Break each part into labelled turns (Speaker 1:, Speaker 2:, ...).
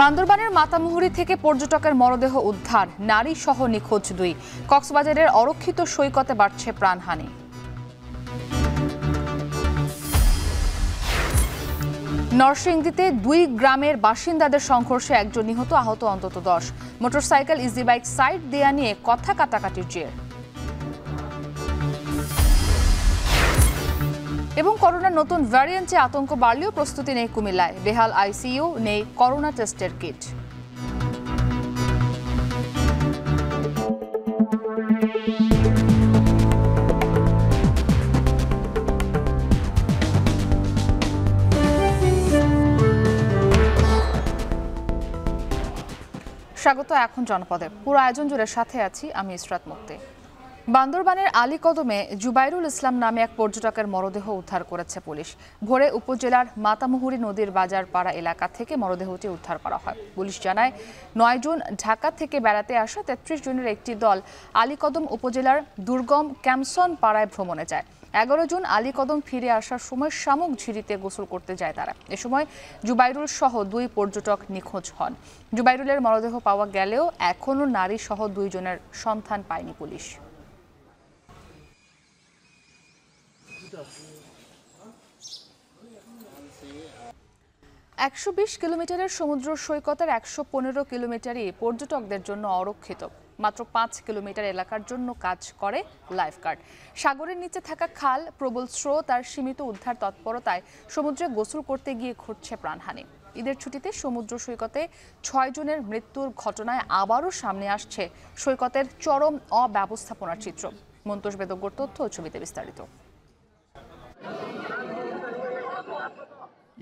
Speaker 1: বান্দরবানের মাতামুহুরী থেকে পর্যটকের মরদেহ উদ্ধার, নারী সহ নিখোঁজ 2। কক্সবাজারের অরক্ষিত সৈকতে বাড়ছে প্রাণহানি। নরসিংদীতে 2 গ্রামের বাসিন্দাদের সংঘর্ষে একজন নিহত, আহত অন্তত 10। মোটরসাইকেল ইজি বাইক সাইড দেয়া নিয়ে কথা কাটাকাটির জের। এবং করোনার নতুন ভ্যারিয়েন্টে আতঙ্ক বাড়লেও প্রস্তুতি নেই কুমিল্লায়। বেহাল আইসিইউ, নেই করোনা টেস্টের কিট। স্বাগত এখন জনপদে। পুরো আয়োজন জুড়ে সাথে আছি আমি ইসরাত মুক্তি। বান্দরবানের আলীকদমে জুবাইরুল ইসলাম নামে এক পর্যটকের মরদেহ উদ্ধার করেছে পুলিশ। ভোরে উপজেলার মাতামুহুরী নদীর বাজার পাড়া এলাকা থেকে মরদেহটি উদ্ধার করা হয়। পুলিশ জানায় 9 জুন ঢাকা থেকে বেড়াতে আসা 33 জনের একটি দল আলীকদম উপজেলার দুর্গম ক্যামসন পাড়ায় ভ্রমণে যায়। 11 জুন আলীকদম ফিরে আসার সময় শামুক ঝিরিতে গোসল করতে যায় তারা। এ সময় জুবাইরুল সহ 2 পর্যটক নিখোঁজ হন। জুবাইরুলের মরদেহ পাওয়া গেলেও এখনও নারী সহ 2 জনের সন্ধান পায়নি পুলিশ। 120 কিলোমিটারের সমুদ্র সৈকতের 115 কিলোমিটারই পর্যটকদের জন্য অরক্ষিত। মাত্র 5 কিলোমিটার এলাকার জন্য কাজ করে লাইফগার্ড। সাগরের নিচে থাকা খাল, প্রবল স্রোত আর সীমিত উদ্ধার তৎপরতায় সমুদ্রে গোসল করতে গিয়ে ঘটছে প্রাণহানি। ঈদের ছুটিতে সমুদ্র সৈকতে 6 জনের মৃত্যুর ঘটনায় আবারও সামনে আসছে সৈকতের চরম অব্যবস্থাপনার চিত্র। মন্তোষ বেদজ্ঞর তথ্য ও ছবিতে বিস্তারিত।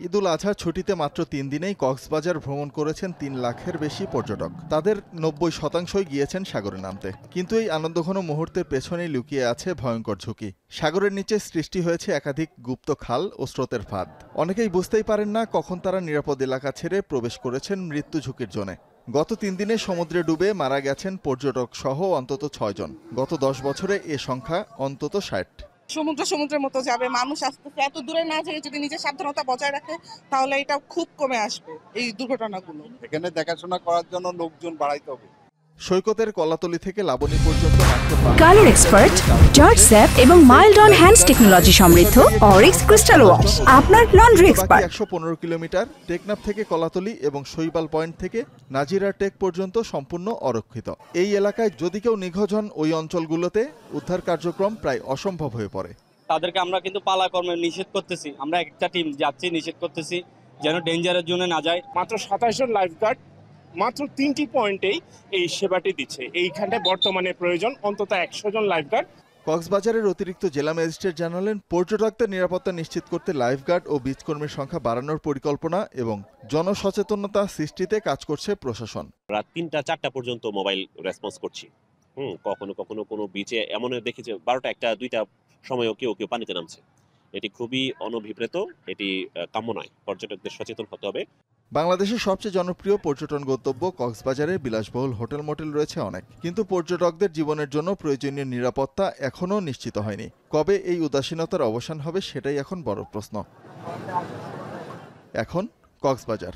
Speaker 2: ঈদুল আজহার ছুটিতে মাত্র 3 দিনেই কক্সবাজার ভ্রমণ করেছেন 3 লাখের বেশি পর্যটক। তাদের 90% গিয়েছেন সাগরে নামতে। কিন্তু এই আনন্দঘন মুহূর্তের পেছনেই লুকিয়ে আছে ভয়ঙ্কর ঝুঁকি। সাগরের নিচে সৃষ্টি হয়েছে একাধিক গুপ্ত খাল ও স্রোতের ফাঁদ। অনেকেই বুঝতেই পারেন না কখন তারা নিরাপদ এলাকা ছেড়ে প্রবেশ করেছেন মৃত্যু ঝুঁকির জোনে। গত 3 দিনে সমুদ্রে ডুবে মারা গেছেন পর্যটক সহ অন্তত 6 জন। গত 10 বছরে এ সংখ্যা অন্তত 60।
Speaker 3: সমুদ্রের মতো যাবে, মানুষ আসতেছে, এত দূরে না যেয়ে যদি নিজের সাবধানতা বজায় রাখে তাহলে এটা খুব কমে আসবে এই দুর্ঘটনাগুলো।
Speaker 4: এখানে দেখাশোনা করার জন্য লোকজন বাড়াইতে হবে।
Speaker 2: সৈকতের কলাতলি থেকে লাবণী পর্যন্ত
Speaker 5: কালার এক্সপার্ট, জর্জ স্যাপ এবং মাইল্ড অন হ্যান্ডস টেকনোলজি সমৃদ্ধ অরিক্স ক্রিস্টাল ওয়াশ আপনার লন্ড্রি এক্সপার্ট।
Speaker 2: 115 কিলোমিটার টেকনাফ থেকে কলাতলি এবং শৈবাল পয়েন্ট থেকে নাজিরা টেক পর্যন্ত সম্পূর্ণ অরক্ষিত। এই এলাকায় যদি কেউ নিখোঁজ হন, ওই অঞ্চলগুলোতে উদ্ধার কার্যক্রম প্রায় অসম্ভব হয়ে পড়ে।
Speaker 6: তাদেরকে আমরা কিন্তু পালাক্রমে নিষেধ করতেছি। আমরা একটা টিম যাচ্ছি, নিষেধ করতেছি যেন ডেঞ্জারের জন্য না যায়।
Speaker 7: মাত্র 27 জন লাইফগার্ড মাত্র 3টি পয়েন্টেই এই সেবাটি দিচ্ছে। এইখানে বর্তমানে প্রয়োজন অন্তত 100 জন লাইফগার্ড।
Speaker 2: কক্সবাজারের অতিরিক্ত জেলা ম্যাজিস্ট্রেট জানালেন, পর্যটকদের নিরাপত্তা নিশ্চিত করতে লাইফগার্ড ও বিচ কর্মীর সংখ্যা বাড়ানোর পরিকল্পনা এবং জনসচেতনতা সৃষ্টিতে কাজ করছে প্রশাসন।
Speaker 8: রাত 3টা-4টা পর্যন্ত মোবাইল রেসপন্স করছি। কখনো কখনো কোনো বিচে এমন দেখেছি 12টা, 1টা, 2টা সময়ও কেউ পানিতে নামছে। এটি খুবই অনভিপ্রেত, এটি কাম্য নয়। পর্যটকদের সচেতন হতে হবে।
Speaker 2: বাংলাদেশের সবচেয়ে জনপ্রিয় পর্যটন গন্তব্য কক্সবাজারে বিলাসবহুল হোটেল মোটেল রয়েছে অনেক, কিন্তু পর্যটকদের জীবনের জন্য প্রয়োজনীয় নিরাপত্তা এখনও নিশ্চিত হয়নি। কবে এই উদাসীনতার অবসান হবে সেটাই এখন বড় প্রশ্ন। এখন কক্সবাজার।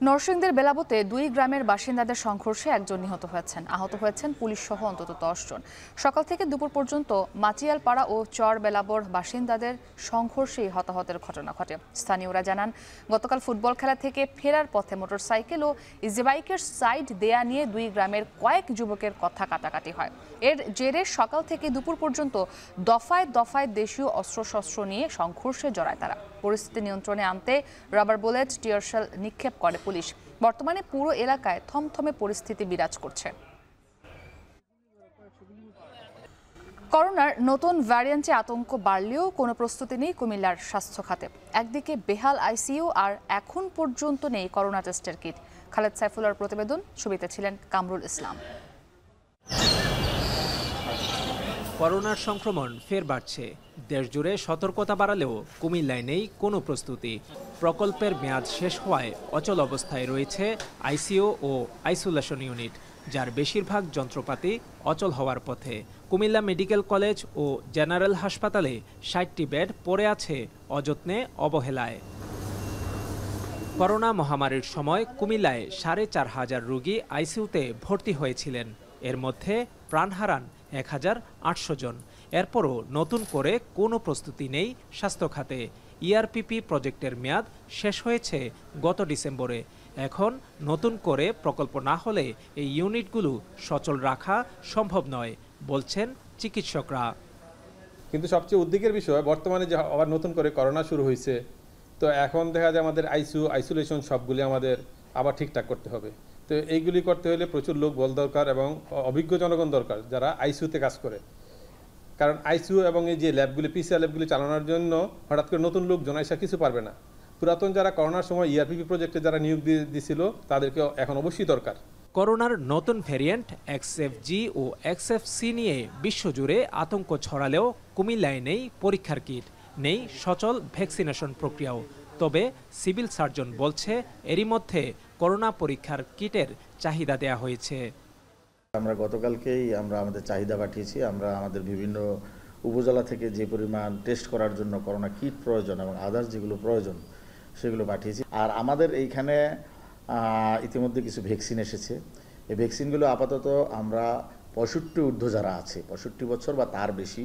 Speaker 1: নরসিংদীর বেলাবতে 2 গ্রামের বাসিন্দাদের সংঘর্ষে একজন নিহত হয়েছেন, আহত হয়েছেন পুলিশ সহ অন্তত 10 জন। সকাল থেকে দুপুর পর্যন্ত মাচিয়ালপাড়া ও চর বেলাবর বাসিন্দাদের সংঘর্ষেই হতাহতের ঘটনা ঘটে। স্থানীয়রা জানান, গতকাল ফুটবল খেলা থেকে ফেরার পথে মোটরসাইকেল ও ইজি বাইকের সাইড দেয়া নিয়ে 2 গ্রামের কয়েক যুবকের কথা কাটাকাটি হয়। এর জেরে সকাল থেকে দুপুর পর্যন্ত দফায় দফায় দেশীয় অস্ত্রশস্ত্র নিয়ে সংঘর্ষে জড়ায় তারা। পরিস্থিতি নিয়ন্ত্রণে আনতে রাবার বুলেট, টিয়ারশেল নিক্ষেপ করে পুলিশ। বর্তমানে পুরো এলাকায় থমথমে পরিস্থিতি বিরাজ করছে। করোনার নতুন ভ্যারিয়েন্টে আতঙ্ক বাড়লেও কোনো প্রস্তুতি নেই কুমিল্লার স্বাস্থ্য খাতে। একদিকে বেহাল আইসিইউ আর এখন পর্যন্ত নেই করোনা টেস্টের কিট। খালেদ সাইফুল্লাহর প্রতিবেদন, ছবিতে ছিলেন কামরুল ইসলাম।
Speaker 9: করোনার সংক্রমণ ফের বাড়ছে। দেশজুড়ে সতর্কতা বাড়ালেও কুমিল্লায় নেই কোনো প্রস্তুতি। প্রকল্পের মেয়াদ শেষ হওয়ায় অচল অবস্থায় রয়েছে আইসিইউ ও আইসোলেশন ইউনিট, যার বেশিরভাগ যন্ত্রপাতি অচল হওয়ার পথে। কুমিল্লা মেডিকেল কলেজ ও জেনারেল হাসপাতালে 60টি বেড পড়ে আছে অযত্নে অবহেলায়। করোনা মহামারীর সময় কুমিল্লায় ৪৫০০ রোগী আইসিইউতে ভর্তি হয়েছিলেন। এর মধ্যে প্রাণ হারান ১,৮০০ জন। এরপরও নতুন করে কোনো প্রস্তুতি নেই স্বাস্থ্য খাতে। ইআরপিপি প্রজেক্টের মেয়াদ শেষ হয়েছে গত ডিসেম্বরে। এখন নতুন করে প্রকল্প না হলে এই ইউনিটগুলো সচল রাখা সম্ভব নয় বলছেন চিকিৎসকরা।
Speaker 10: কিন্তু সবচেয়ে উদ্বেগের বিষয় বর্তমানে যে আবার নতুন করে করোনা শুরু হয়েছে, তো এখন দেখা যায় আমাদের আইসোলেশন সবগুলি আমাদের আবার ঠিকঠাক করতে হবে। তো এইগুলি করতে হলে প্রচুর লোক বল দরকার এবং অভিজ্ঞ জনগণ দরকার যারা আইসিইউতে কাজ করে। কারণ আইসিইউ এবং এই যে ল্যাবগুলি পিসিআর ল্যাবগুলি চালানোর জন্য হঠাৎ করে নতুন লোকজন এসে কিছু পারবে না। পুরাতন যারা করোনার সময় ইআরপিপি প্রজেক্টে যারা নিয়োগ দিয়েছিল তাদেরকে এখন অবশ্যই দরকার।
Speaker 9: করোনার নতুন ভ্যারিয়েন্ট XFG ও XFC নিয়ে বিশ্বজুড়ে আতঙ্ক ছড়ালেও কুমিল্লায় নেই পরীক্ষার কিট, নেই সচল ভ্যাকসিনেশন প্রক্রিয়াও। তবে সিভিল সার্জন বলছে এরই মধ্যে করোনা পরীক্ষার কিটের চাহিদা দেয়া হয়েছে।
Speaker 11: আমরা গতকালকেই আমাদের চাহিদা পাঠিয়েছি। আমরা আমাদের বিভিন্ন উপজেলা থেকে যে পরিমাণ টেস্ট করার জন্য করোনা কিট প্রয়োজন এবং আদার্স যেগুলো প্রয়োজন সেগুলো পাঠিয়েছি। আর আমাদের এইখানে ইতিমধ্যে কিছু ভ্যাকসিন এসেছে। এই ভ্যাকসিনগুলো আপাতত আমরা 65 ঊর্ধ্ব যারা আছে, 65 বছর বা তার বেশি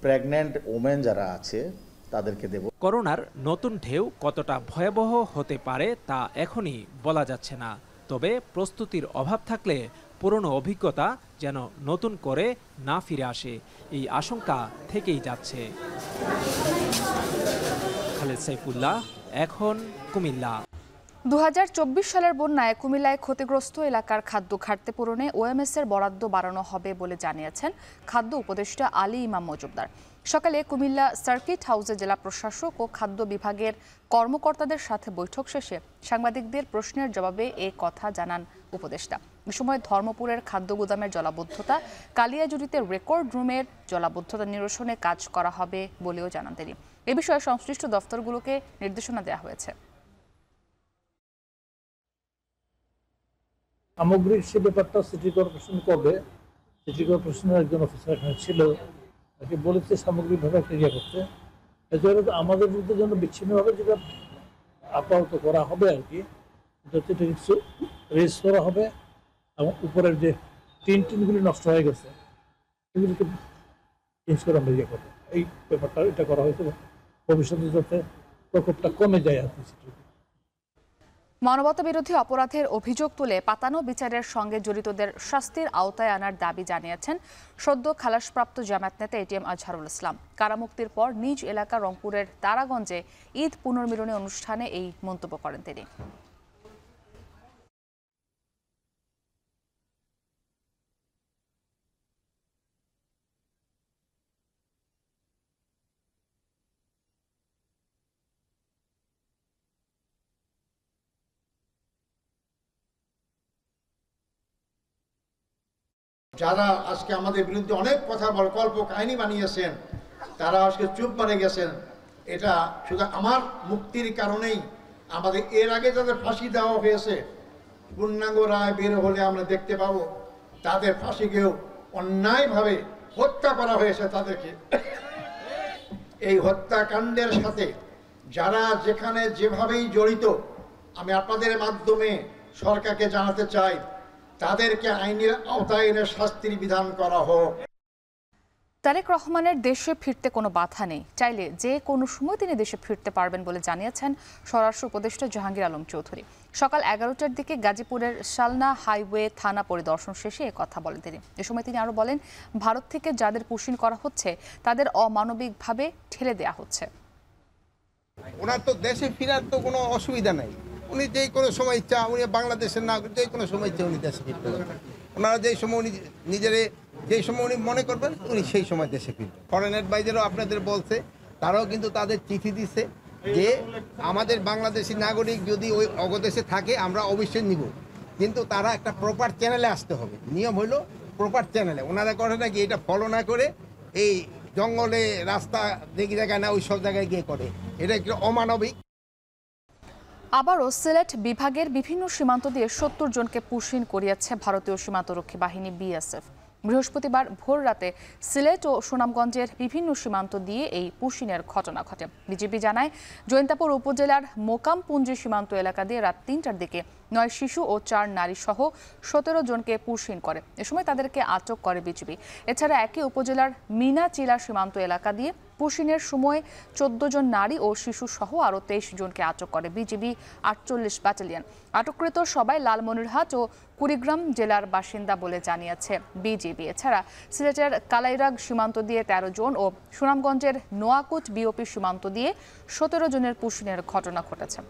Speaker 11: প্রেগন্যান্ট ওমেন যারা আছে তাদেরকে দেব।
Speaker 9: করোনার নতুন ঢেউ কতটা ভয়াবহ হতে পারে তা এখনই বলা যাচ্ছে না। তবে প্রস্তুতির অভাব থাকলে পুরনো অভিজ্ঞতা যেন নতুন করে না ফিরে আসে, এই আশঙ্কা থেকেই যাচ্ছে। খালেদ সাইফুল্লাহ, এখন কুমিল্লা।
Speaker 1: 2024 সালের বন্যায় কুমিল্লায় ক্ষতিগ্রস্ত এলাকার খাদ্য ঘাটতি পূরণে ওএমএস-এর বরাদ্দ বাড়ানো হবে বলে জানিয়েছেন খাদ্য উপদেষ্টা আলী ইমাম মজুমদার। সকালে কুমিল্লা সার্কিট হাউসে জেলা প্রশাসক ও খাদ্য বিভাগের কর্মকর্তাদের সাথে বৈঠক শেষে সাংবাদিকদের প্রশ্নের জবাবে এ কথা জানান উপদেষ্টা। এ সময় ধর্মপুরের খাদ্য গুদামের জলাবদ্ধতা, কালিয়াজুড়িতে রেকর্ড রুমের জলাবদ্ধতা নিরসনে কাজ করা হবে বলেও জানান তিনি। এ বিষয়ে সংশ্লিষ্ট দফতরগুলোকে নির্দেশনা দেওয়া হয়েছে।
Speaker 12: সামগ্রিক সে ব্যাপারটা সিটি কর্পোরেশন করবে। সিটি কর্পোরেশনের একজন অফিসার এখানে ছিল, তাকে বলেছে সামগ্রিকভাবে একটা ইয়ে করতে। এছাড়া আমাদের বিরুদ্ধে জন্য বিচ্ছিন্নভাবে যেটা আপাতত করা হবে আর কি, যাতে কিছু রেজ করা হবে এবং উপরের যে টিনগুলি নষ্ট হয়ে গেছে এগুলিকে চেঞ্জ করে আমরা ইয়ে করবো। এই ব্যাপারটা এটা করা হয়েছে ভবিষ্যতে যাতে প্রকোপটা কমে যায় আর কি।
Speaker 1: মানবতাবিরোধী অপরাধের অভিযোগ তুলে পাতানো বিচারের সঙ্গে জড়িতদের শাস্তির আওতায় আনার দাবি জানিয়েছেন সদ্য খালাসপ্রাপ্ত জামায়াত নেতা এটিএম আজহারুল ইসলাম। কারামুক্তির পর নিজ এলাকা রংপুরের তারাগঞ্জে ঈদ পুনর্মিলনী অনুষ্ঠানে এই মন্তব্য করেন তিনি।
Speaker 13: যারা আজকে আমাদের বিরুদ্ধে অনেক কথা বল কল্প কাহিনী বানিয়েছেন, তারা আজকে চুপ মানে গেছেন। এটা শুধু আমার মুক্তির কারণেই, আমাদের এর আগে যাদের ফাঁসি দেওয়া হয়েছে পূর্ণাঙ্গ রায় বের হলে আমরা দেখতে পাবো তাদের ফাঁসিকেও অন্যায়ভাবে হত্যা করা হয়েছে তাদেরকে। এই হত্যাকাণ্ডের সাথে যারা যেখানে যেভাবেই জড়িত, আমি আপনাদের মাধ্যমে সরকারকে জানাতে চাই তাদেরকে আইনের আওতায় এনে শাস্তির বিধান করা হোক।
Speaker 1: তারেক রহমানের দেশে ফিরতে কোনো বাধা নেই, চাইলে যে কোনো সময় তিনি দেশে ফিরতে পারবেন বলে জানিয়েছেন স্বরাষ্ট্র উপদেষ্টা জাহাঙ্গীর আলম চৌধুরী। সকাল 11টার দিকে গাজীপুরের শালনা হাইওয়ে থানা পরিদর্শন শেষে কথা বলেন তিনি। এ সময় তিনি আরও বলেন, ভারত থেকে যাদের পুশিন করা হচ্ছে তাদের অমানবিকভাবে ঠেলে দেওয়া হচ্ছে।
Speaker 14: ওনার তো দেশে ফেরার তো কোনো অসুবিধা নাই, উনি যে কোনো সময় ইচ্ছা, উনি বাংলাদেশের নাগরিক, যে কোনো সময় ইচ্ছা উনি দেশে ফিরতে পারবেন। ওনারা যেই সময় উনি যেই সময় উনি মনে করবেন উনি সেই সময় দেশে ফিরবেন। ফরেন অ্যাডভাইজারও আপনাদের বলছে, তারাও কিন্তু তাদের চিঠি দিচ্ছে যে আমাদের বাংলাদেশি নাগরিক যদি ওই অগদেশে থাকে আমরা অবশ্যই নিব, কিন্তু তারা একটা প্রপার চ্যানেলে আসতে হবে। নিয়ম হইল প্রপার চ্যানেলে। ওনারা করে নাকি এটা ফলো না করে এই জঙ্গলে রাস্তা দেখি জায়গায় না ওই সব জায়গায় গিয়ে করে, এটা একটু অমানবিক।
Speaker 1: আবারও সিলেট বিভাগের বিভিন্ন সীমান্ত দিয়ে 70 জনকে পুশিন করিয়েছে ভারতীয় সীমান্তরক্ষী বাহিনী বিএসএফ। বৃহস্পতিবার ভোর রাতে সিলেট ও সুনামগঞ্জের বিভিন্ন সীমান্ত দিয়ে এই পুশিনের ঘটনা ঘটে। বিজিবি জানায়, জৈন্তাপুর উপজেলার মোকামপুঞ্জি সীমান্ত এলাকা দিয়ে রাত ৩টার দিকে ৯ শিশু ও ৪ নারী সহ ১৭ জনকে পুশিন করে। এ সময় তাদেরকে আটক করে বিজিবি। এছাড়া একই উপজেলার মিনাচিলা সীমান্ত এলাকা দিয়ে পুশিনের সময় ১৪ জন নারী ও শিশু সহ আরও ২৩ জনকে আটক করে বিজিবি ৪৮ ব্যাটালিয়ন। আটককৃত সবাই লালমনিরহাট ও কুড়িগ্রাম জেলার বাসিন্দা বলে জানিয়েছে বিজিবি। এছাড়া সিলেটের কালাইরাগ সীমান্ত দিয়ে ১৩ জন ও সুনামগঞ্জের নোয়াকুচ বিওপি সীমান্ত দিয়ে ১৭ জনের পুশিনের ঘটনা ঘটেছে।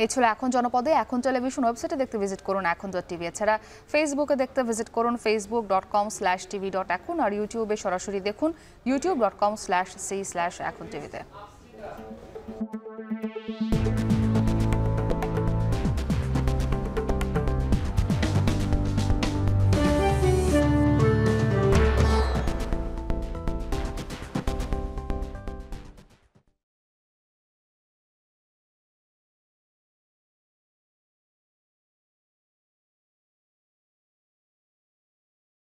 Speaker 1: এই ছিল এখন জনপদে। এখন টেলিভিশন ওয়েবসাইটে দেখতে ভিজিট করুন এখন.টিভি। এছাড়া ফেসবুকে দেখতে ভিজিট করুন facebook.com/tv.এখন আর ইউটিউবে সরাসরি দেখুন youtube.com/c/এখন টিভিতে।